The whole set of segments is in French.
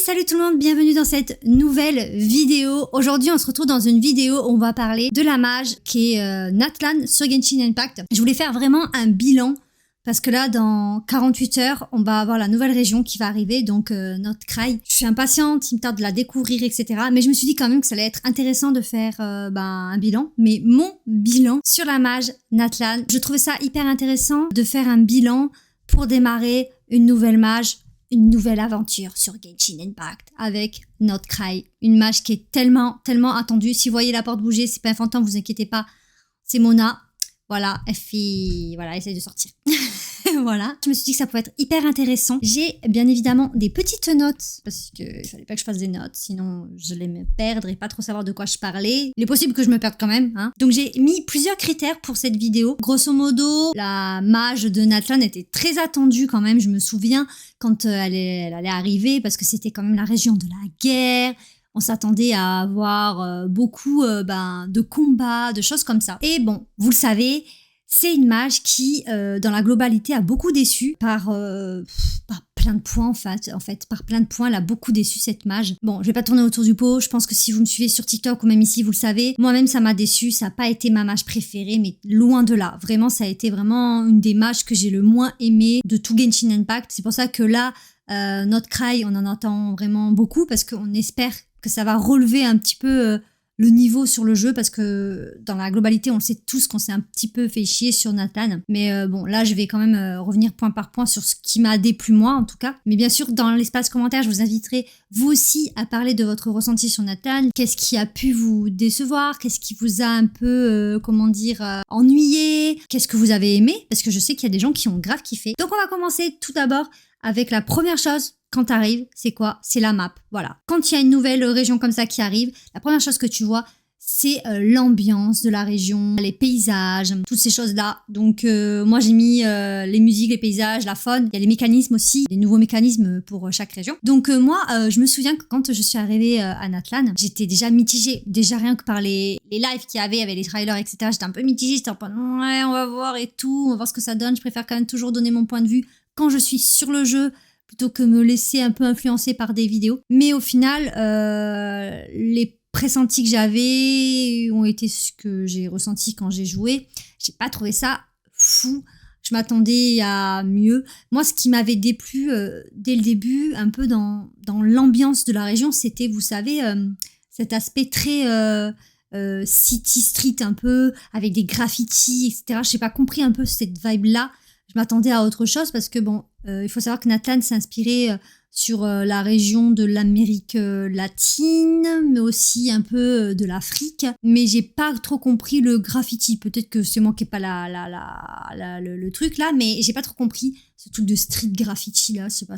Salut tout le monde, bienvenue dans cette nouvelle vidéo. Aujourd'hui on se retrouve dans une vidéo où on va parler de la mage qui est Natlan sur Genshin Impact. Je voulais faire vraiment un bilan parce que là dans 48 heures on va avoir la nouvelle région qui va arriver, donc Nordkraï. Je suis impatiente, il me tarde de la découvrir etc. Mais je me suis dit quand même que ça allait être intéressant de faire un bilan. Mais mon bilan sur la mage Natlan, je trouvais ça hyper intéressant de faire un bilan pour démarrer une nouvelle mage, une nouvelle aventure sur Genshin Impact avec Nordkraï, une mage qui est tellement attendue. Si vous voyez la porte bouger, c'est pas un fantôme, vous inquiétez pas, c'est Mona. Voilà, elle essaie de sortir. Voilà, je me suis dit que ça pouvait être hyper intéressant. J'ai bien évidemment des petites notes, parce qu'il fallait pas que je fasse des notes, sinon j'allais me perdre et pas trop savoir de quoi je parlais. Il est possible que je me perde quand même, hein. Donc j'ai mis plusieurs critères pour cette vidéo. Grosso modo, la mage de Natlan était très attendue quand même, je me souviens, quand elle allait arriver, parce que c'était quand même la région de la guerre. On s'attendait à avoir beaucoup de combats, de choses comme ça. Et bon, vous le savez, c'est une mage qui, dans la globalité, a beaucoup déçu par plein de points, en fait. Par plein de points, elle a beaucoup déçu, cette mage. Bon, je vais pas tourner autour du pot. Je pense que si vous me suivez sur TikTok ou même ici, vous le savez. Moi-même, ça m'a déçu. Ça n'a pas été ma mage préférée, mais loin de là. Vraiment, ça a été vraiment une des mages que j'ai le moins aimé de tout Genshin Impact. C'est pour ça que là, Nordkraï, on en entend vraiment beaucoup parce qu'on espère que ça va relever un petit peu le niveau sur le jeu, parce que dans la globalité, on le sait tous qu'on s'est un petit peu fait chier sur Natlan. Mais bon, là, je vais quand même revenir point par point sur ce qui m'a déplu moi, en tout cas. Mais bien sûr, dans l'espace commentaire, je vous inviterai, vous aussi, à parler de votre ressenti sur Natlan. Qu'est-ce qui a pu vous décevoir? Qu'est-ce qui vous a un peu, ennuyé? Qu'est-ce que vous avez aimé? Parce que je sais qu'il y a des gens qui ont grave kiffé. Donc, on va commencer tout d'abord avec la première chose. Quand t'arrives, c'est quoi? C'est la map, voilà. Quand il y a une nouvelle région comme ça qui arrive, la première chose que tu vois, c'est l'ambiance de la région, les paysages, toutes ces choses-là. Donc moi j'ai mis les musiques, les paysages, la faune. Il y a les mécanismes aussi, des nouveaux mécanismes pour chaque région. Donc moi, je me souviens que quand je suis arrivée à Natlan, j'étais déjà mitigée. Déjà rien que par les lives qu'il y avait avec les trailers, etc. J'étais un peu mitigée, j'étais un peu ouais, on va voir et tout, on va voir ce que ça donne. Je préfère quand même toujours donner mon point de vue quand je suis sur le jeu, plutôt que me laisser un peu influencer par des vidéos. Mais au final, les pressentis que j'avais ont été ce que j'ai ressenti quand j'ai joué. J'ai pas trouvé ça fou. Je m'attendais à mieux. Moi, ce qui m'avait déplu dès le début, un peu dans l'ambiance de la région, c'était, vous savez, cet aspect très city street, un peu, avec des graffitis, etc. J'ai pas compris un peu cette vibe-là. Je m'attendais à autre chose parce que bon, il faut savoir que Natlan s'est inspiré sur la région de l'Amérique latine, mais aussi un peu de l'Afrique. Mais j'ai pas trop compris le graffiti. Peut-être que c'est moi qui ai pas le truc là, mais j'ai pas trop compris ce truc de street graffiti là. Je sais pas,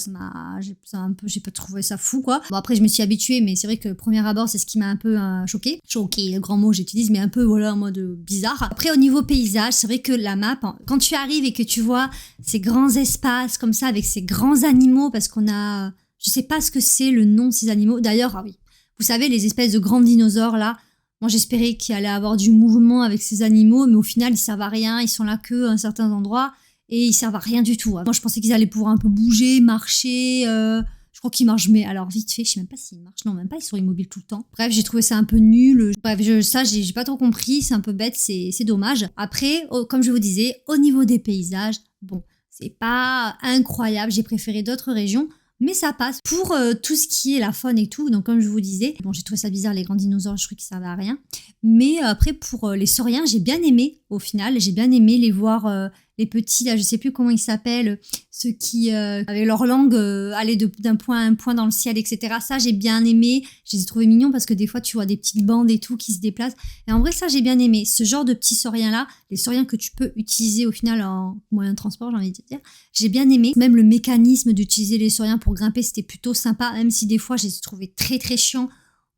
j'ai pas trouvé ça fou quoi. Bon après je me suis habituée, mais c'est vrai que premier abord c'est ce qui m'a un peu choqué. Choqué, le grand mot j'utilise, mais un peu voilà en mode bizarre. Après au niveau paysage, c'est vrai que la map, quand tu arrives et que tu vois ces grands espaces comme ça avec ces grands animaux, parce qu'on a, je sais pas ce que c'est le nom de ces animaux. D'ailleurs, ah oui, vous savez les espèces de grands dinosaures là. Moi j'espérais qu'il allait avoir du mouvement avec ces animaux, mais au final ils servent à rien. Ils sont là que à un certain endroit et ils servent à rien du tout. Moi je pensais qu'ils allaient pouvoir un peu bouger, marcher. Je crois qu'ils marchent, mais alors vite fait, je sais même pas s'ils marchent. Non, même pas, ils sont immobiles tout le temps. Bref, j'ai trouvé ça un peu nul. Bref, j'ai pas trop compris. C'est un peu bête, c'est dommage. Après, comme je vous disais, au niveau des paysages, bon, c'est pas incroyable. J'ai préféré d'autres régions, mais ça passe. Pour tout ce qui est la faune et tout, donc comme je vous disais, bon, j'ai trouvé ça bizarre, les grands dinosaures, je trouvais qu'ils servaient à rien. Mais après, pour les sauriens, j'ai bien aimé, au final. J'ai bien aimé les voir, les petits, là, je sais plus comment ils s'appellent, ceux qui, avec leur langue, allaient d'un point à un point dans le ciel, etc. Ça, j'ai bien aimé. Je les ai trouvés mignons parce que des fois, tu vois des petites bandes et tout qui se déplacent. Et en vrai, ça, j'ai bien aimé. Ce genre de petits sauriens-là, les sauriens que tu peux utiliser au final en moyen de transport, j'ai envie de te dire, j'ai bien aimé. Même le mécanisme d'utiliser les sauriens pour grimper, c'était plutôt sympa, même si des fois, je les ai trouvés très, très chiants.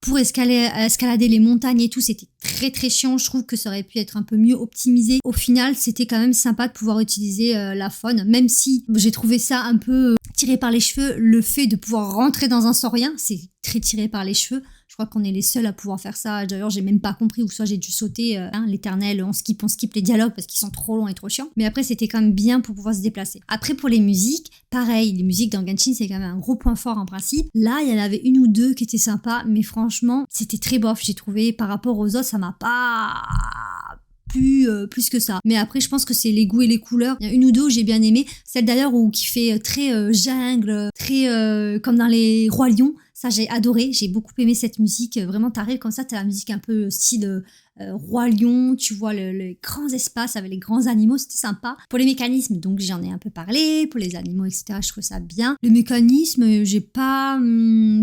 Pour escalader les montagnes et tout, c'était très très chiant. Je trouve que ça aurait pu être un peu mieux optimisé. Au final, c'était quand même sympa de pouvoir utiliser la faune, même si j'ai trouvé ça un peu tiré par les cheveux. Le fait de pouvoir rentrer dans un saurien, c'est très tiré par les cheveux. Je crois qu'on est les seuls à pouvoir faire ça. D'ailleurs, j'ai même pas compris, ou soit j'ai dû sauter l'éternel, on skip les dialogues parce qu'ils sont trop longs et trop chiants. Mais après, c'était quand même bien pour pouvoir se déplacer. Après, pour les musiques, pareil, les musiques dans Genshin, c'est quand même un gros point fort en principe. Là, il y en avait une ou deux qui étaient sympas, mais franchement, c'était très bof, j'ai trouvé. Par rapport aux autres, ça m'a pas plus que ça. Mais après, je pense que c'est les goûts et les couleurs. Il y a une ou deux où j'ai bien aimé. Celle d'ailleurs qui fait très jungle, très comme dans les Rois Lions. Ça, j'ai adoré. J'ai beaucoup aimé cette musique. Vraiment, t'arrives comme ça, t'as la musique un peu style Roi Lion. Tu vois les grands espaces avec les grands animaux. C'était sympa. Pour les mécanismes, donc j'en ai un peu parlé. Pour les animaux, etc., je trouve ça bien. Les mécanismes, j'ai pas...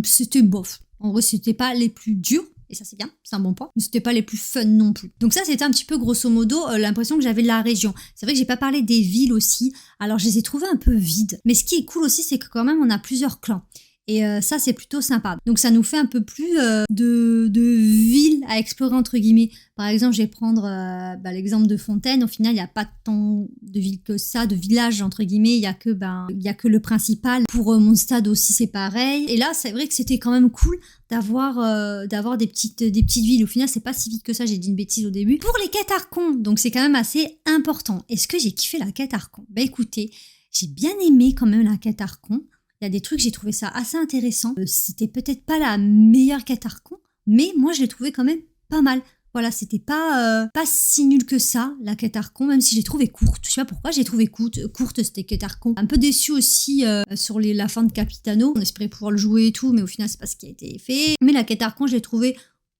c'était bof. En vrai, c'était pas les plus durs. Et ça, c'est bien, c'est un bon point. Mais c'était pas les plus fun non plus. Donc ça, c'était un petit peu grosso modo l'impression que j'avais de la région. C'est vrai que j'ai pas parlé des villes aussi. Alors, je les ai trouvées un peu vides. Mais ce qui est cool aussi, c'est que quand même, on a plusieurs clans. Et ça, c'est plutôt sympa. Donc, ça nous fait un peu plus de villes à explorer, entre guillemets. Par exemple, je vais prendre l'exemple de Fontaine. Au final, il n'y a pas tant de villes que ça, de villages, entre guillemets. Il y a que le principal. Pour mon stade aussi, c'est pareil. Et là, c'est vrai que c'était quand même cool d'avoir des petites villes. Au final, c'est pas si vite que ça. J'ai dit une bêtise au début. Pour les quêtes Archon, donc c'est quand même assez important. Est-ce que j'ai kiffé la quête Archon? Bah écoutez, j'ai bien aimé quand même la quête Archon. Il y a des trucs, j'ai trouvé ça assez intéressant. C'était peut-être pas la meilleure quête Archon, mais moi, je l'ai trouvé quand même pas mal. Voilà, c'était pas si nul que ça, la quête Archon, même si j'ai trouvé courte. Je sais pas pourquoi j'ai trouvé courte cette quête Archon. Un peu déçue aussi sur la fin de Capitano. On espérait pouvoir le jouer et tout, mais au final, c'est pas ce qui a été fait. Mais la quête Archon, je l'ai trouvée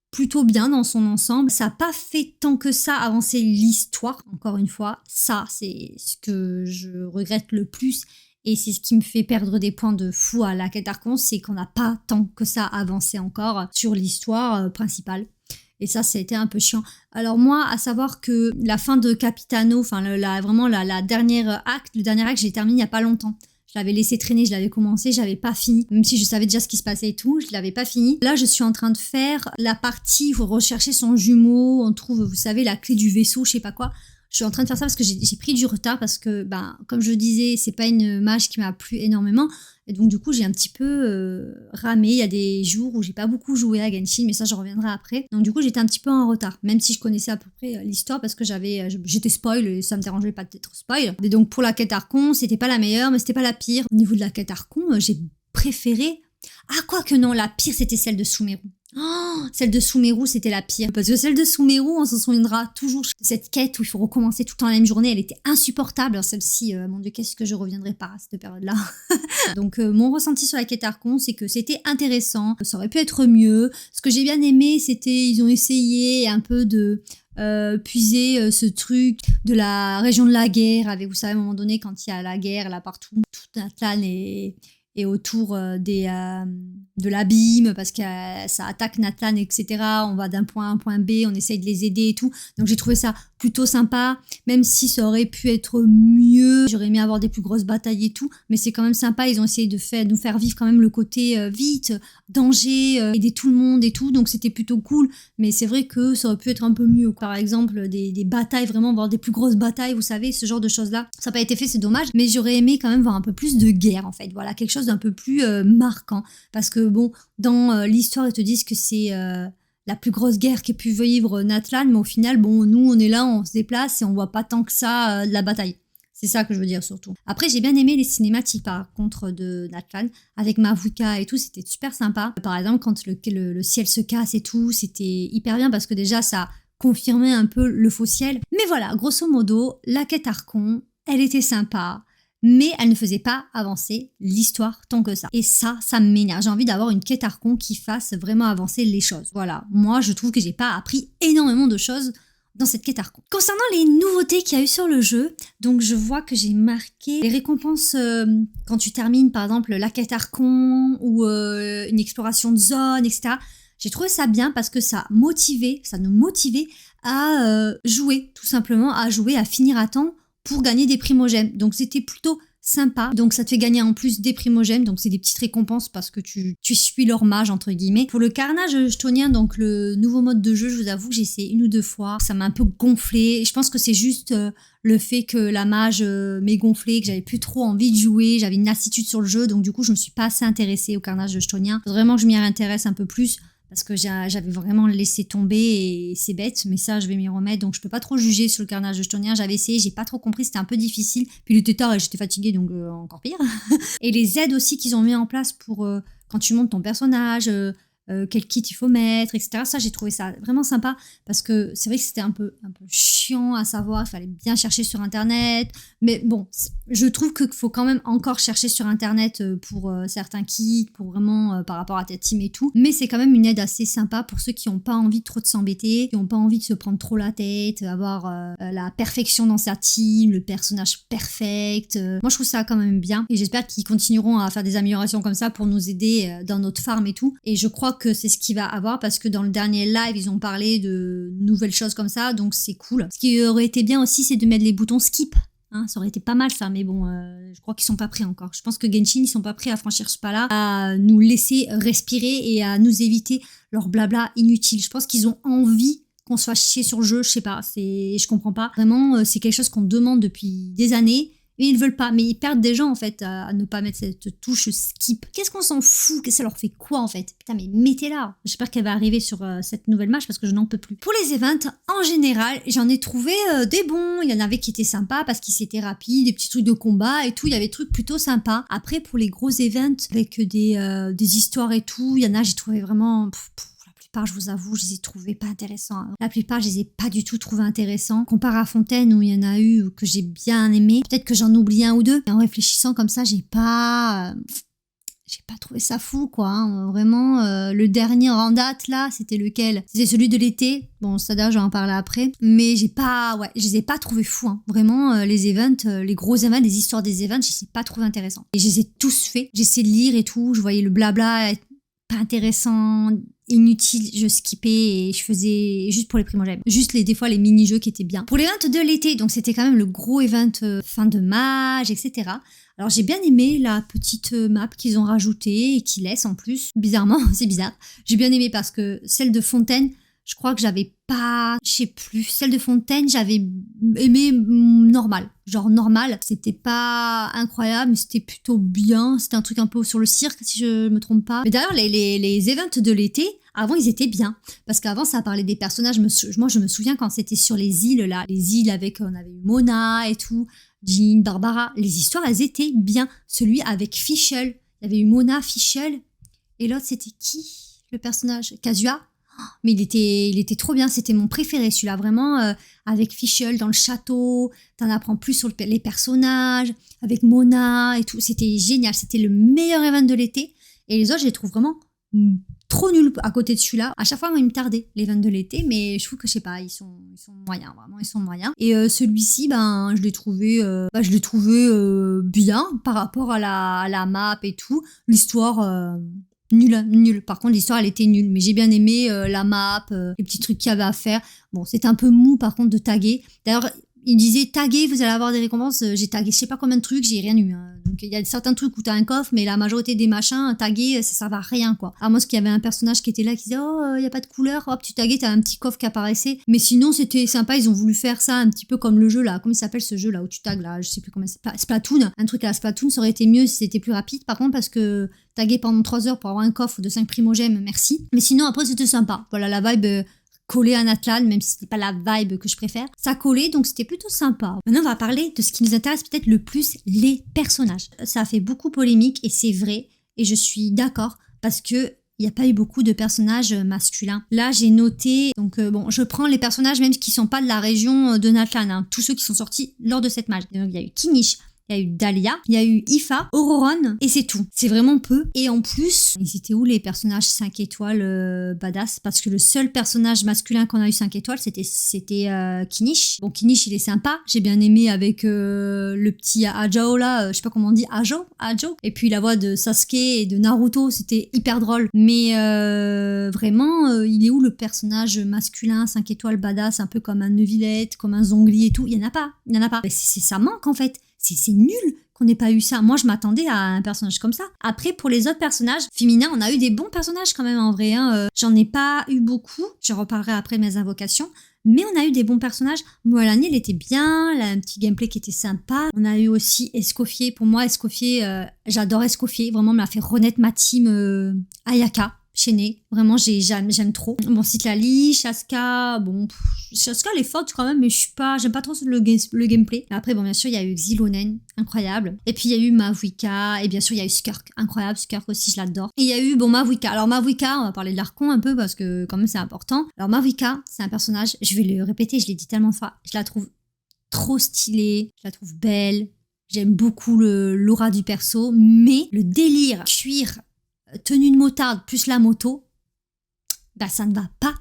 plutôt bien dans son ensemble. Ça n'a pas fait tant que ça avancer l'histoire, encore une fois. Ça, c'est ce que je regrette le plus. Et c'est ce qui me fait perdre des points de fou à la quête Archon, c'est qu'on n'a pas tant que ça avancé encore sur l'histoire principale. Et ça a été un peu chiant. Alors moi, à savoir que la fin de Capitano, enfin vraiment la dernière acte, le dernier acte, je l'ai terminé il n'y a pas longtemps. Je l'avais laissé traîner, je l'avais commencé, j'avais pas fini. Même si je savais déjà ce qui se passait et tout, je l'avais pas fini. Là, je suis en train de faire la partie où il faut rechercher son jumeau. On trouve, vous savez, la clé du vaisseau, je sais pas quoi. Je suis en train de faire ça parce que j'ai pris du retard parce que, comme je disais, c'est pas une mage qui m'a plu énormément. Et donc, du coup, j'ai un petit peu ramé. Il y a des jours où j'ai pas beaucoup joué à Genshin, mais ça, je reviendrai après. Donc, du coup, j'étais un petit peu en retard, même si je connaissais à peu près l'histoire parce que j'étais spoil et ça me dérangeait pas d'être spoil. Et donc, pour la quête Archon, c'était pas la meilleure, mais c'était pas la pire. Au niveau de la quête Archon, j'ai préféré... Ah, quoi que non, la pire, c'était celle de Sumeru. Oh, celle de Sumeru, c'était la pire. Parce que celle de Sumeru, on s'en souviendra toujours. Cette quête où il faut recommencer tout le temps la même journée, elle était insupportable. Alors celle-ci, mon Dieu, qu'est-ce que je reviendrai pas à cette période-là. Donc mon ressenti sur la quête Archon, c'est que c'était intéressant. Ça aurait pu être mieux. Ce que j'ai bien aimé, c'était ils ont essayé un peu de... puiser ce truc de la région de la guerre. Avec, vous savez, à un moment donné, quand il y a la guerre, là, partout, toute Natlan et autour de l'abîme parce que ça attaque Natlan, etc. On va d'un point A à un point B, on essaye de les aider et tout. Donc j'ai trouvé ça plutôt sympa, même si ça aurait pu être mieux. J'aurais aimé avoir des plus grosses batailles et tout, mais c'est quand même sympa. Ils ont essayé de nous faire vivre quand même le côté vite, danger, aider tout le monde et tout. Donc c'était plutôt cool, mais c'est vrai que ça aurait pu être un peu mieux. Par exemple, des batailles, vraiment voir des plus grosses batailles, vous savez, ce genre de choses-là. Ça n'a pas été fait, c'est dommage, mais j'aurais aimé quand même voir un peu plus de guerre, en fait. Voilà, quelque chose d'un peu plus marquant. Parce que bon, dans l'histoire, ils te disent que c'est la plus grosse guerre qu'ait pu vivre Natlan, mais au final, bon, nous, on est là, on se déplace et on voit pas tant que ça de la bataille. C'est ça que je veux dire surtout. Après, j'ai bien aimé les cinématiques par contre de Natlan, avec Mavuka et tout, c'était super sympa. Par exemple, quand le ciel se casse et tout, c'était hyper bien parce que déjà, ça confirmait un peu le faux ciel. Mais voilà, grosso modo, la quête Archon, elle était sympa, mais elle ne faisait pas avancer l'histoire tant que ça. Et ça m'énerve. J'ai envie d'avoir une quête Archon qui fasse vraiment avancer les choses. Voilà, moi, je trouve que j'ai pas appris énormément de choses dans cette quête Archon. Concernant les nouveautés qu'il y a eu sur le jeu, donc je vois que j'ai marqué les récompenses quand tu termines par exemple la quête Archon ou une exploration de zone, etc. J'ai trouvé ça bien parce que ça nous motivait à jouer, tout simplement, à jouer, à finir à temps pour gagner des primogèmes. Donc c'était plutôt sympa. Donc ça te fait gagner en plus des primogèmes, donc c'est des petites récompenses parce que tu suis leur mage entre guillemets. Pour le carnage chthonien, donc le nouveau mode de jeu, je vous avoue que j'ai essayé 1 ou 2 fois, ça m'a un peu gonflé. Je pense que c'est juste le fait que la mage m'ait gonflé, que j'avais plus trop envie de jouer, j'avais une lassitude sur le jeu, donc du coup je me suis pas assez intéressée au carnage chthonien. Faut vraiment que je m'y réintéresse un peu plus parce que j'avais vraiment laissé tomber et c'est bête, mais ça je vais m'y remettre, donc je peux pas trop juger sur le carnage de Chthoniens. J'avais essayé, j'ai pas trop compris, c'était un peu difficile, puis il était tard et j'étais fatiguée, donc encore pire. Et les aides aussi qu'ils ont mis en place pour quand tu montes ton personnage, quel kit il faut mettre, etc. Ça, j'ai trouvé ça vraiment sympa parce que c'est vrai que c'était un peu chiant à savoir. Il fallait bien chercher sur Internet. Mais bon, je trouve qu'il faut quand même encore chercher sur Internet pour certains kits, pour vraiment par rapport à ta team et tout. Mais c'est quand même une aide assez sympa pour ceux qui n'ont pas envie trop de s'embêter, qui n'ont pas envie de se prendre trop la tête, avoir la perfection dans sa team, le personnage perfect. Moi, je trouve ça quand même bien. Et j'espère qu'ils continueront à faire des améliorations comme ça pour nous aider dans notre farm et tout. Et je crois que c'est ce qu'il va avoir parce que dans le dernier live, ils ont parlé de nouvelles choses comme ça, donc c'est cool. Ce qui aurait été bien aussi, c'est de mettre les boutons skip. Hein, ça aurait été pas mal ça, mais bon, je crois qu'ils sont pas prêts encore. Je pense que Genshin, ils sont pas prêts à franchir ce pas-là, à nous laisser respirer et à nous éviter leur blabla inutile. Je pense qu'ils ont envie qu'on se fasse chier sur le jeu, je sais pas, je comprends pas. Vraiment, c'est quelque chose qu'on demande depuis des années. Mais ils veulent pas, mais ils perdent des gens en fait à ne pas mettre cette touche skip. Qu'est-ce qu'on s'en fout? Que ça leur fait quoi en fait? Putain, mais mettez-la. J'espère qu'elle va arriver sur cette nouvelle match parce que je n'en peux plus. Pour les events, en général, j'en ai trouvé des bons. Il y en avait qui étaient sympas parce qu'ils étaient rapides, des petits trucs de combat et tout. Il y avait des trucs plutôt sympas. Après, pour les gros events avec des histoires et tout, il y en a, j'ai trouvé vraiment. Je vous avoue, je les ai trouvés pas intéressants. La plupart, je les ai pas du tout trouvés intéressants. Comparé à Fontaine, où il y en a eu que j'ai bien aimé. Peut-être que j'en oublie un ou deux. Et en réfléchissant comme ça, j'ai pas trouvé ça fou, quoi. Hein. Vraiment, le dernier en date, là, c'était lequel? C'était celui de l'été. Bon, ça d'ailleurs, je vais en parler après. Mais je les ai pas trouvés fous. Hein. Vraiment, les events, les gros events, les histoires des events, je les ai pas trouvés intéressants. Et je les ai tous faits. J'ai essayé de lire et tout. Je voyais le blabla pas intéressant, inutile, je skippais et je faisais juste pour les primogèmes. Juste des fois les mini-jeux qui étaient bien. Pour l'event de l'été, donc c'était quand même le gros event fin de mage, etc. Alors j'ai bien aimé la petite map qu'ils ont rajoutée et qu'ils laissent en plus. Bizarrement, c'est bizarre. J'ai bien aimé parce que celle de Fontaine, je crois que j'avais pas, je sais plus, celle de Fontaine, j'avais aimé normal. Genre normal, c'était pas incroyable, mais c'était plutôt bien. C'était un truc un peu sur le cirque, si je me trompe pas. Mais d'ailleurs, les events de l'été, avant, ils étaient bien. Parce qu'avant, ça parlait des personnages. Moi, je me souviens quand c'était sur les îles, là. Les îles avec, on avait eu Mona et tout, Jean, Barbara. Les histoires, elles étaient bien. Celui avec Fischl. Il y avait eu Mona, Fischl. Et l'autre, c'était qui? Le personnage? Kazuha? Mais il était trop bien, c'était mon préféré celui-là, vraiment avec Fischl dans le château, t'en apprends plus sur les personnages, avec Mona et tout, c'était génial, c'était le meilleur event de l'été, et les autres je les trouve vraiment trop nuls à côté de celui-là. À chaque fois, moi, il me tardait l'event de l'été, mais je trouve que je sais pas, ils sont moyens, vraiment, ils sont moyens. Et celui-ci, je l'ai trouvé, bien par rapport à la map et tout, l'histoire. Nul. Par contre, l'histoire, elle était nulle. Mais j'ai bien aimé la map, les petits trucs qu'il y avait à faire. Bon, c'était un peu mou, par contre, de taguer. D'ailleurs, il disait taguer, vous allez avoir des récompenses. J'ai tagué je sais pas combien de trucs, j'ai rien eu. Hein. Donc, il y a certains trucs où t'as un coffre, mais la majorité des machins, taguer, ça sert à rien, quoi. À moins qu'il y avait un personnage qui était là, qui disait, oh, il y a pas de couleur. Hop, tu taguais, t'as un petit coffre qui apparaissait. Mais sinon, c'était sympa. Ils ont voulu faire ça un petit peu comme le jeu, là. Comment il s'appelle ce jeu, là, où tu tagues, là? Je sais plus comment c'est. Splatoon. Un truc à la Splatoon, ça aurait été mieux si c'était plus rapide, par contre, parce que taguer pendant 3 heures pour avoir un coffre de 5 primogèmes, merci. Mais sinon, après, c'était sympa. Voilà, la vibe collée à Natlan, même si c'était pas la vibe que je préfère. Ça collait, donc c'était plutôt sympa. Maintenant, on va parler de ce qui nous intéresse peut-être le plus, les personnages. Ça a fait beaucoup polémique, et c'est vrai, et je suis d'accord, parce que il n'y a pas eu beaucoup de personnages masculins. Là, j'ai noté, donc je prends les personnages même qui sont pas de la région de Natlan, hein, tous ceux qui sont sortis lors de cette match. Donc, il y a eu Kinich, il y a eu Dahlia, il y a eu Ifa, Auroron, et c'est tout. C'est vraiment peu. Et en plus, ils étaient où les personnages 5 étoiles badass? Parce que le seul personnage masculin qu'on a eu 5 étoiles, c'était Kinich. Bon, Kinich, il est sympa. J'ai bien aimé avec le petit Ajao là, je sais pas comment on dit, Ajo. Et puis la voix de Sasuke et de Naruto, c'était hyper drôle. Mais vraiment, il est où le personnage masculin 5 étoiles badass, un peu comme un Neuvillette, comme un Zongli et tout? Il y en a pas. Ça manque en fait. C'est nul qu'on n'ait pas eu ça. Moi, je m'attendais à un personnage comme ça. Après, pour les autres personnages féminins, on a eu des bons personnages quand même en vrai. Hein. J'en ai pas eu beaucoup. Je reparlerai après mes invocations. Mais on a eu des bons personnages. Mualani, elle était bien. Elle a un petit gameplay qui était sympa. On a eu aussi Escoffier. Pour moi, Escoffier, j'adore Escoffier. Vraiment, elle m'a fait renaître ma team Ayaka. Je Chaînée. Vraiment, j'aime trop. Bon, Citlali, Shaska, bon, Shaska, elle est forte quand même, mais j'aime pas trop le gameplay. Après, bon, bien sûr, il y a eu Xilonen, incroyable. Et puis, il y a eu Mavuika, et bien sûr, il y a eu Skirk, incroyable. Skirk aussi, je l'adore. Et il y a eu, bon, Mavuika. Alors, Mavuika, on va parler de l'Archon un peu, parce que quand même, c'est important. Alors, Mavuika, c'est un personnage, je vais le répéter, je l'ai dit tellement de fois, je la trouve trop stylée, je la trouve belle. J'aime beaucoup l'aura du perso, mais le délire, cuir, tenue de motarde plus la moto, bah ça ne va pas.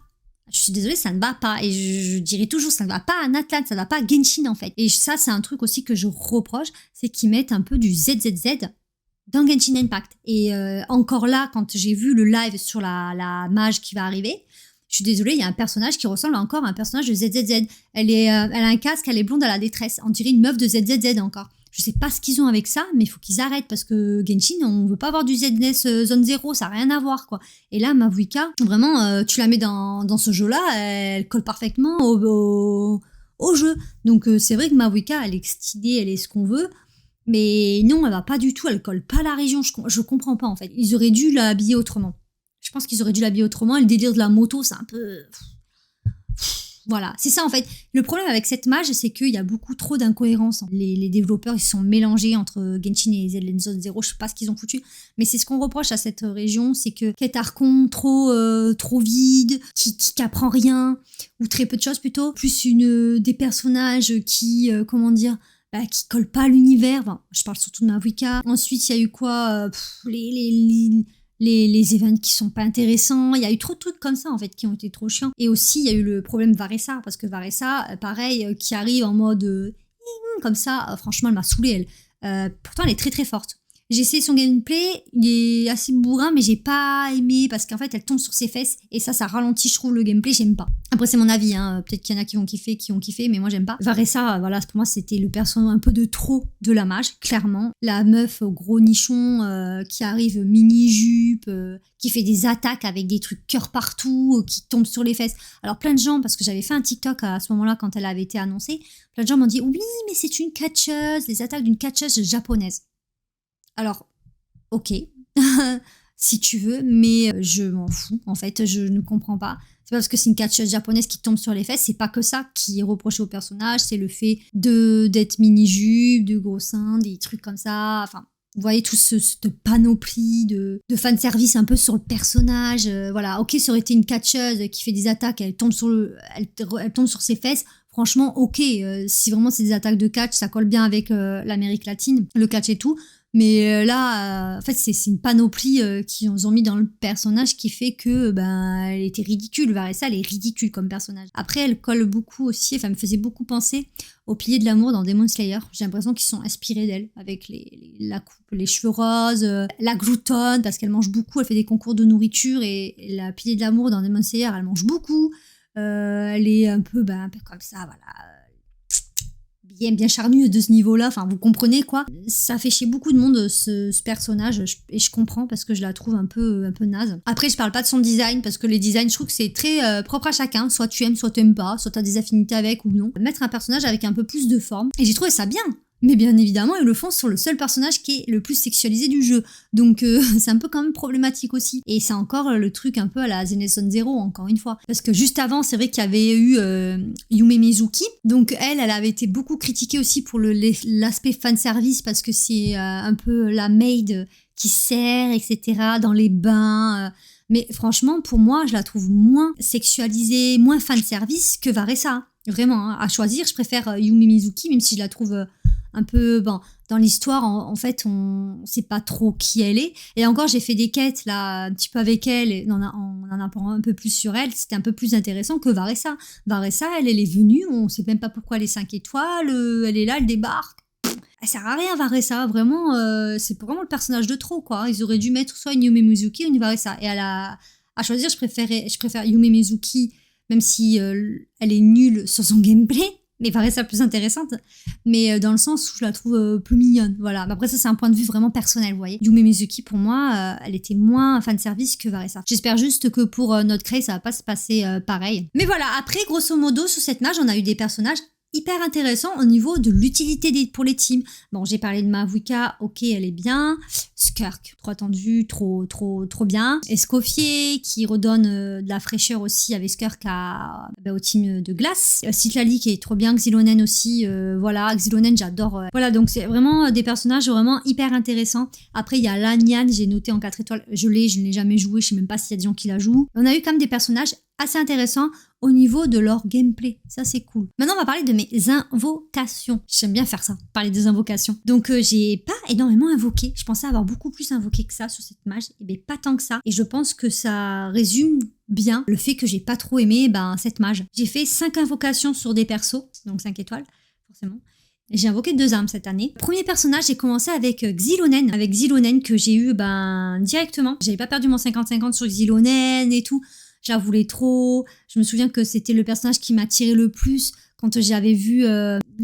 Je suis désolée, ça ne va pas. Et je dirais toujours, ça ne va pas à Natlan, ça ne va pas à Genshin en fait. Et ça, c'est un truc aussi que je reproche, c'est qu'ils mettent un peu du ZZZ dans Genshin Impact. Et encore là, quand j'ai vu le live sur la mage qui va arriver, je suis désolée, il y a un personnage qui ressemble encore à un personnage de ZZZ. Elle a un casque, elle est blonde à la détresse. On dirait une meuf de ZZZ encore. Je sais pas ce qu'ils ont avec ça, mais il faut qu'ils arrêtent parce que Genshin, on veut pas avoir du ZNS zone 0, ça n'a rien à voir, quoi. Et là, Mavuika, vraiment, tu la mets dans ce jeu-là, elle colle parfaitement au jeu. Donc, c'est vrai que Mavuika, elle est stylée, elle est ce qu'on veut, mais non, elle va pas du tout, elle colle pas à la région, je comprends pas, en fait. Ils auraient dû l'habiller autrement. Je pense qu'ils auraient dû l'habiller autrement, et le délire de la moto, c'est un peu... Voilà, c'est ça en fait. Le problème avec cette mage, c'est qu'il y a beaucoup trop d'incohérences. Les développeurs, ils se sont mélangés entre Genshin et ZN Zone 0, je sais pas ce qu'ils ont foutu, mais c'est ce qu'on reproche à cette région, c'est que quête Archon trop vide, qui apprend rien, ou très peu de choses plutôt, plus des personnages qui, qui collent pas à l'univers. Enfin, je parle surtout de Mavuika. Ensuite, il y a eu quoi les events qui sont pas intéressants, il y a eu trop de trucs comme ça en fait qui ont été trop chiants. Et aussi il y a eu le problème Varessa, parce que Varessa, pareil, qui arrive en mode comme ça, franchement elle m'a saoulée elle. Pourtant elle est très très forte. J'ai essayé son gameplay, il est assez bourrin, mais j'ai pas aimé parce qu'en fait elle tombe sur ses fesses et ça ralentit, je trouve, le gameplay, j'aime pas. Après c'est mon avis, hein. Peut-être qu'il y en a qui ont kiffé, mais moi j'aime pas. Varessa, voilà, pour moi c'était le personnage un peu de trop de la mage, clairement. La meuf au gros nichon qui arrive mini-jupe, qui fait des attaques avec des trucs cœur partout, qui tombe sur les fesses. Alors plein de gens, parce que j'avais fait un TikTok à ce moment-là quand elle avait été annoncée, plein de gens m'ont dit oui mais c'est une catcheuse, les attaques d'une catcheuse japonaise. Alors, ok, si tu veux, mais je m'en fous, en fait, je ne comprends pas. C'est pas parce que c'est une catcheuse japonaise qui tombe sur les fesses, c'est pas que ça qui est reproché au personnage, c'est le fait d'être mini-jupe, de gros seins, des trucs comme ça, enfin... Vous voyez tout cette panoplie de fanservice un peu sur le personnage. Voilà, ok, ça aurait été une catcheuse qui fait des attaques, elle tombe sur ses fesses. Franchement, ok, si vraiment c'est des attaques de catch, ça colle bien avec l'Amérique latine, le catch et tout. Mais là, en fait, c'est une panoplie qu'ils ont mis dans le personnage qui fait que elle était ridicule. Varessa, elle est ridicule comme personnage. Après, elle colle beaucoup aussi, enfin, elle me faisait beaucoup penser aux piliers de l'amour dans Demon Slayer. J'ai l'impression qu'ils sont inspirés d'elle, avec la coupe, les cheveux roses, la gloutonne, parce qu'elle mange beaucoup, elle fait des concours de nourriture, et la pilier de l'amour dans Demon Slayer, elle mange beaucoup. Elle est un peu comme ça, voilà... bien charnue de ce niveau-là, enfin vous comprenez quoi. Ça fait chier beaucoup de monde ce personnage, et je comprends parce que je la trouve un peu naze. Après je parle pas de son design, parce que les designs je trouve que c'est très propre à chacun, soit tu aimes, soit tu aimes pas, soit tu as des affinités avec ou non. Mettre un personnage avec un peu plus de forme, et j'ai trouvé ça bien. Mais bien évidemment, ils le font sur le seul personnage qui est le plus sexualisé du jeu. Donc c'est un peu quand même problématique aussi. Et c'est encore le truc un peu à la Zenithzone Zero, encore une fois. Parce que juste avant, c'est vrai qu'il y avait eu Yume Mizuki. Donc elle avait été beaucoup critiquée aussi pour l'aspect fanservice, parce que c'est un peu la maid qui sert, etc. dans les bains. Mais franchement, pour moi, je la trouve moins sexualisée, moins fanservice que Varessa. Vraiment, hein. À choisir, je préfère Yume Mizuki, même si je la trouve... un peu, dans l'histoire, en fait, on sait pas trop qui elle est. Et encore, j'ai fait des quêtes, là, un petit peu avec elle, et on en apprend un peu plus sur elle. C'était un peu plus intéressant que Varessa. Varessa, elle est venue, on sait même pas pourquoi elle est 5 étoiles, elle est là, elle débarque. Elle sert à rien, Varessa, vraiment, c'est vraiment le personnage de trop, quoi. Ils auraient dû mettre soit une Yume Mizuki ou une Varessa. Et à choisir, je préfère Yume Mizuki, même si elle est nulle sur son gameplay, mais Varessa plus intéressante, mais dans le sens où je la trouve plus mignonne, voilà. Après ça, c'est un point de vue vraiment personnel, vous voyez. Yume Mizuki, pour moi, elle était moins fanservice que Varessa. J'espère juste que pour notre Cray, ça va pas se passer pareil. Mais voilà, après, grosso modo, sur cette mage, on a eu des personnages hyper intéressant au niveau de l'utilité pour les teams. Bon, j'ai parlé de Mavuika, ok, elle est bien. Skirk, trop attendu, trop bien. Escoffier, qui redonne de la fraîcheur aussi avec Skirk au team de glace. Citlali, qui est trop bien. Xilonen aussi, voilà. Xilonen, j'adore. Voilà, donc c'est vraiment des personnages vraiment hyper intéressants. Après, il y a Lanyan, j'ai noté en 4 étoiles. Je ne l'ai jamais joué, je sais même pas s'il y a des gens qui la jouent. On a eu quand même des personnages assez intéressants au niveau de leur gameplay. Ça, c'est cool. Maintenant, on va parler de mes invocations. J'aime bien faire ça, parler des invocations. Donc, j'ai pas énormément invoqué. Je pensais avoir beaucoup plus invoqué que ça sur cette mage. Et bien, pas tant que ça. Et je pense que ça résume bien le fait que j'ai pas trop aimé cette mage. J'ai fait 5 invocations sur des persos, donc 5 étoiles, forcément. J'ai invoqué 2 armes cette année. Premier personnage, j'ai commencé avec Xilonen. Avec Xilonen que j'ai eu directement. J'avais pas perdu mon 50-50 sur Xilonen et tout. Je la voulais trop. Je me souviens que c'était le personnage qui m'attirait le plus quand j'avais vu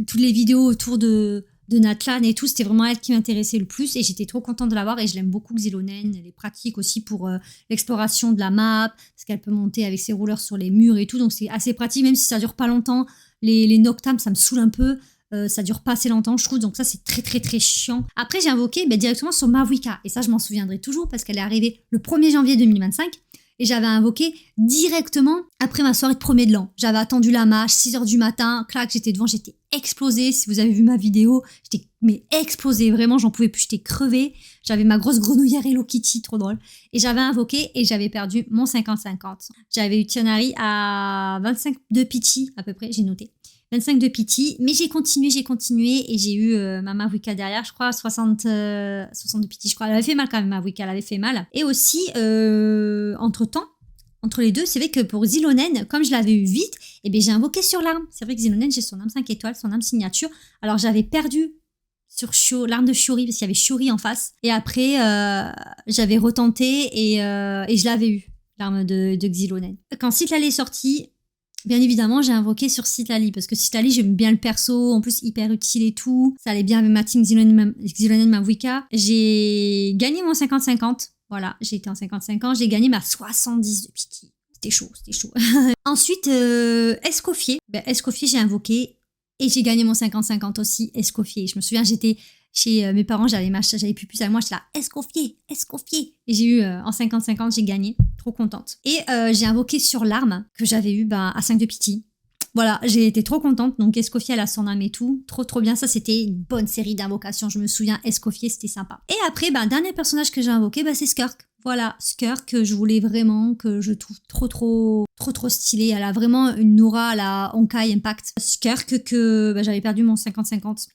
toutes les vidéos autour de Natlan et tout. C'était vraiment elle qui m'intéressait le plus et j'étais trop contente de l'avoir et je l'aime beaucoup Xilonen. Elle est pratique aussi pour l'exploration de la map parce qu'elle peut monter avec ses rouleurs sur les murs et tout. Donc c'est assez pratique même si ça dure pas longtemps. Les Noctam, ça me saoule un peu. Ça dure pas assez longtemps, je trouve, donc ça c'est très chiant. Après j'ai invoqué directement sur Mavuika et ça je m'en souviendrai toujours parce qu'elle est arrivée le 1er janvier 2025 et j'avais invoqué directement après ma soirée de premier de l'an. J'avais attendu la mage, 6h du matin, clac, j'étais devant, j'étais explosée. Si vous avez vu ma vidéo, j'étais explosée, vraiment j'en pouvais plus, j'étais crevée. J'avais ma grosse grenouillère Hello Kitty, trop drôle. Et j'avais invoqué et j'avais perdu mon 50-50. J'avais eu Tionari à 25 de pity à peu près, j'ai noté. 25 de pity, mais j'ai continué et j'ai eu ma Mavuika derrière, je crois, 60 de pity, je crois. Elle avait fait mal quand même, Mavuika, elle avait fait mal. Et aussi, entre les deux, c'est vrai que pour Xilonen, comme je l'avais eu vite, j'ai invoqué sur l'arme. C'est vrai que Xilonen, j'ai son arme 5 étoiles, son arme signature. Alors j'avais perdu sur l'arme de Shuri, parce qu'il y avait Shuri en face. Et après, j'avais retenté et je l'avais eu, l'arme de Xilonen. Quand Citlali est sortie, bien évidemment, j'ai invoqué sur Citlali parce que Citlali, j'aime bien le perso, en plus hyper utile et tout. Ça allait bien avec ma team Xilonen Mavuika. J'ai gagné mon 50-50. Voilà, j'ai été en 50-50. J'ai gagné ma 70 de pity. C'était chaud. Ensuite, Escoffier. Escoffier, j'ai invoqué et j'ai gagné mon 50-50 aussi. Escoffier. Je me souviens, j'étais chez mes parents, j'avais Pupus à moi, j'étais là, Escoffier. Et j'ai eu en 50-50, j'ai gagné. Trop contente. Et j'ai invoqué sur l'arme que j'avais eu à 5 de pity. Voilà, j'ai été trop contente. Donc Escoffier, elle a son âme et tout. Trop bien. Ça, c'était une bonne série d'invocations. Je me souviens, Escoffier, c'était sympa. Et après, dernier personnage que j'ai invoqué, c'est Skirk. Voilà, Skirk, que je voulais vraiment, que je trouve trop stylée. Elle a vraiment une aura à la Honkai Impact. Skirk, que j'avais perdu mon 50-50.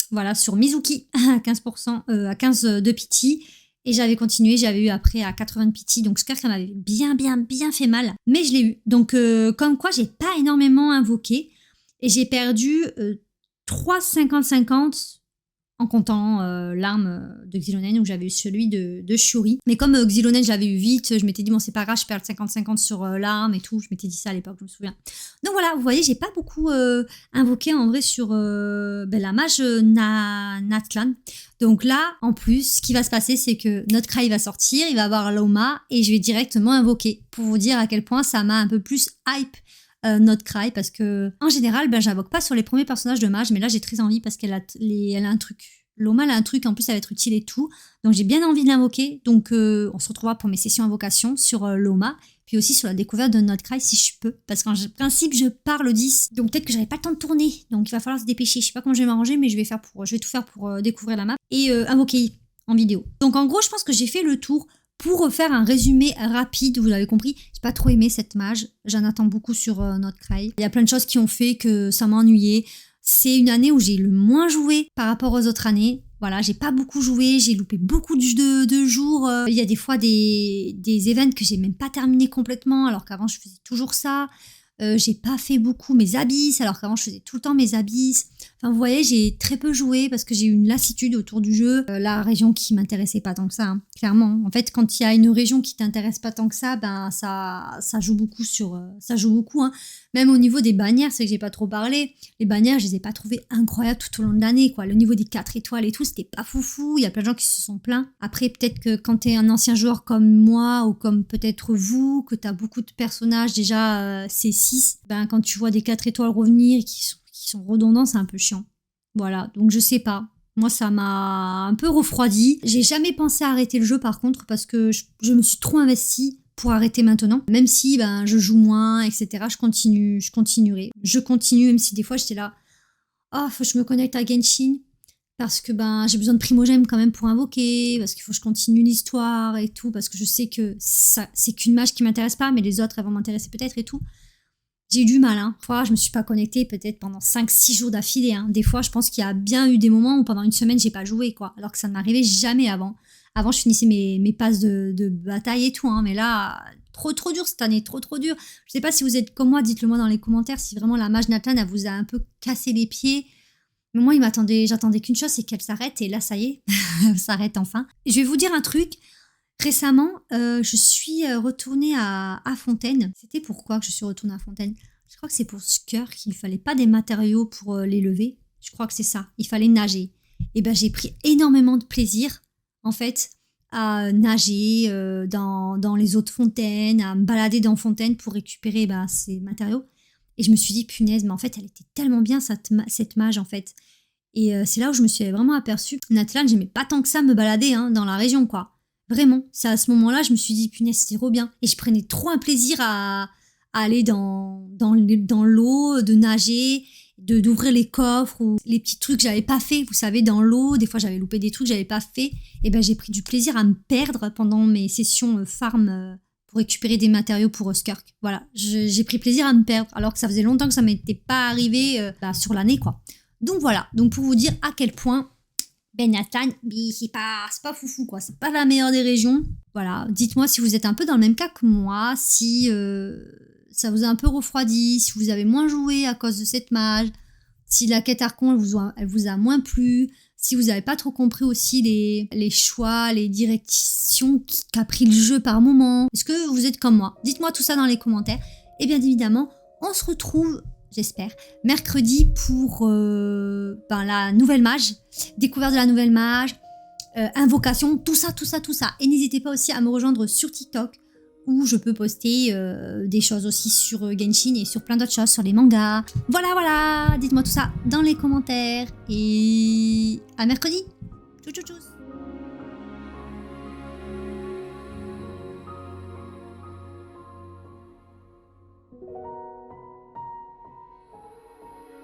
Voilà, sur Mizuki, à 15%, à 15 de pity. Et j'avais continué, j'avais eu après à 80 de pity. Donc Skirk, ça m'avait bien fait mal. Mais je l'ai eu. Donc comme quoi, j'ai pas énormément invoqué. Et j'ai perdu 3 50-50 en comptant l'arme de Xilonen où j'avais eu celui de Shuri. Mais comme Xilonen, je l'avais eu vite, je m'étais dit, bon, c'est pas grave, je perds le 50-50 sur l'arme et tout. Je m'étais dit ça à l'époque, je me souviens. Donc voilà, vous voyez, j'ai pas beaucoup invoqué en vrai sur la mage Natlan. Donc là, en plus, ce qui va se passer, c'est que notre Cry va sortir, il va avoir Loma et je vais directement invoquer pour vous dire à quel point ça m'a un peu plus hype notre Cry parce que en général j'invoque pas sur les premiers personnages de mage mais là j'ai très envie parce qu'elle a un truc. Loma elle a un truc, en plus ça va être utile et tout, donc j'ai bien envie de l'invoquer. Donc on se retrouvera pour mes sessions invocation sur Loma, puis aussi sur la découverte de notre Cry si je peux, parce qu'en principe je pars le 10, donc peut-être que j'aurai pas le temps de tourner, donc il va falloir se dépêcher. Je sais pas comment je vais m'arranger, mais je vais tout faire pour découvrir la map et invoquer en vidéo. Donc en gros je pense que j'ai fait le tour. Pour faire un résumé rapide, vous l'avez compris, j'ai pas trop aimé cette mage. J'en attends beaucoup sur notre Cry. Il y a plein de choses qui ont fait que ça m'a ennuyé. C'est une année où j'ai le moins joué par rapport aux autres années. Voilà, j'ai pas beaucoup joué, j'ai loupé beaucoup de jours. Il y a des fois des events que j'ai même pas terminé complètement, alors qu'avant je faisais toujours ça. J'ai pas fait beaucoup mes abysses, alors qu'avant je faisais tout le temps mes abysses. Enfin, vous voyez, j'ai très peu joué parce que j'ai eu une lassitude autour du jeu. La région qui m'intéressait pas tant que ça, hein, clairement. En fait, quand il y a une région qui t'intéresse pas tant que ça, ça joue beaucoup hein. Même au niveau des bannières, c'est que j'ai pas trop parlé. Les bannières, je les ai pas trouvées incroyables tout au long de l'année, quoi. Le niveau des 4 étoiles et tout, c'était pas foufou. Il y a plein de gens qui se sont plaints. Après, peut-être que quand t'es un ancien joueur comme moi ou comme peut-être vous, que t'as beaucoup de personnages déjà, c'est 6, quand tu vois des 4 étoiles revenir qui qui sont redondants, c'est un peu chiant. Voilà, donc je sais pas. Moi, ça m'a un peu refroidi. J'ai jamais pensé à arrêter le jeu, par contre, parce que je me suis trop investie pour arrêter maintenant. Même si je joue moins, etc., je continuerai. Je continue, même si des fois, j'étais là, oh, faut que je me connecte à Genshin, parce que j'ai besoin de primogèmes quand même pour invoquer, parce qu'il faut que je continue l'histoire et tout, parce que je sais que ça, c'est qu'une mage qui m'intéresse pas, mais les autres, elles vont m'intéresser peut-être et tout. J'ai eu du mal, hein. Fois, je me suis pas connectée peut-être pendant 5-6 jours d'affilée, hein. Des fois, je pense qu'il y a bien eu des moments où pendant une semaine, j'ai pas joué, quoi. Alors que ça n'arrivait jamais avant. Avant, je finissais mes passes de bataille et tout, hein. Mais là, trop dur cette année, trop dur. Je sais pas si vous êtes comme moi, dites-le moi dans les commentaires si vraiment la mage Natlan, elle vous a un peu cassé les pieds. Mais moi, j'attendais qu'une chose, c'est qu'elle s'arrête. Et là, ça y est, elle s'arrête enfin. Et je vais vous dire un truc. Récemment, je suis retournée à Fontaine. C'était pourquoi que je suis retournée à Fontaine? Je crois que c'est pour Skirk qu'il fallait pas des matériaux pour les lever. Je crois que c'est ça. Il fallait nager. Et j'ai pris énormément de plaisir, en fait, à nager dans les eaux de Fontaine, à me balader dans Fontaine pour récupérer ces matériaux. Et je me suis dit, punaise, mais en fait, elle était tellement bien, cette mage, en fait. Et c'est là où je me suis vraiment aperçue que Natlan, j'aimais pas tant que ça me balader dans la région, quoi. Vraiment, c'est à ce moment-là, je me suis dit, punaise, c'était trop bien. Et je prenais trop un plaisir à aller dans l'eau, de nager, d'ouvrir les coffres ou les petits trucs que j'avais pas fait. Vous savez, dans l'eau, des fois, j'avais loupé des trucs que j'avais pas fait. Et j'ai pris du plaisir à me perdre pendant mes sessions farm pour récupérer des matériaux pour Skirk. Voilà, j'ai pris plaisir à me perdre, alors que ça faisait longtemps que ça m'était pas arrivé sur l'année, quoi. Donc voilà, donc pour vous dire à quel point Natlan, c'est pas foufou, quoi. C'est pas la meilleure des régions. Voilà, dites-moi si vous êtes un peu dans le même cas que moi, si ça vous a un peu refroidi, si vous avez moins joué à cause de cette mage, si la quête Archon, elle vous a moins plu, si vous n'avez pas trop compris aussi les choix, les directions qu'a pris le jeu par moment. Est-ce que vous êtes comme moi? Dites-moi tout ça dans les commentaires. Et bien évidemment, on se retrouve, j'espère, mercredi pour la nouvelle mage, découverte de la nouvelle mage, invocation, tout ça. Et n'hésitez pas aussi à me rejoindre sur TikTok, où je peux poster des choses aussi sur Genshin et sur plein d'autres choses, sur les mangas. Voilà, dites-moi tout ça dans les commentaires. Et à mercredi. Tchou.